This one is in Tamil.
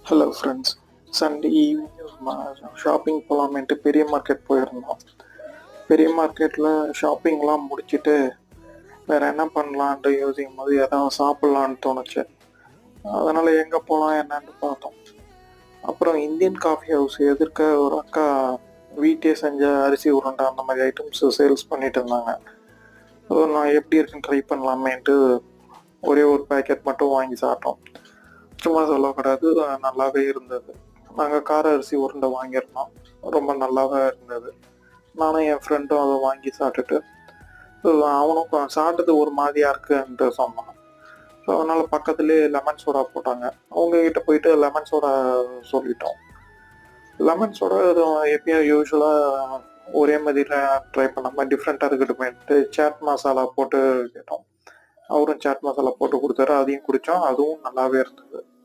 Hello friends. Sunday evening shopping போகலாமேன்ட்டு பெரிய மார்க்கெட் போயிருந்தோம். பெரிய மார்க்கெட்டில் ஷாப்பிங்லாம் முடிச்சுட்டு வேறு என்ன பண்ணலான்ட்டு யோசிக்கும் போது எதாவது சாப்பிட்லான்னு தோணுச்சு. அதனால் எங்கே போகலாம் என்னன்னு பார்த்தோம். அப்புறம் இந்தியன் காஃபி ஹவுஸ் எதிர்க்க ஒரு அக்கா வீட்டே செஞ்ச அரிசி உருண்டை அந்த மாதிரி ஐட்டம்ஸ் சேல்ஸ் பண்ணிட்டு இருந்தாங்க. நான் எப்படி இருக்குன்னு ட்ரை பண்ணலாமேன்ட்டு ஒரே ஒரு பேக்கெட் மட்டும் வாங்கி சாப்பிட்டோம். சும்மா சொல்லக்கூடாது, நல்லாவே இருந்தது. நாங்கள் கார அரிசி உருண்டை வாங்கியிருந்தோம். ரொம்ப நல்லாவே இருந்தது. நானும் என் ஃப்ரெண்டும் அதை வாங்கி சாப்பிட்டுட்டு அவனும் சாப்பிட்டது ஒரு மாதிரியா இருக்குன்ட்டு சொன்னான். ஸோ அதனால் பக்கத்துலேயே லெமன் சோடா போட்டாங்க. அவங்கக்கிட்ட போயிட்டு லெமன் சோடா சொல்லிட்டோம். லெமன் சோடா எப்பயும் யூஸ்வலாக ஒரே மாதிரி ட்ரை பண்ணாமல் டிஃப்ரெண்ட்டாக இருக்கட்டுமேட்டு சாட் மசாலா போட்டு கேட்டோம். அவரும் சாட் மசாலா போட்டு கொடுத்தாரு. அதையும் குடித்தோம். அதுவும் நல்லாவே இருந்தது.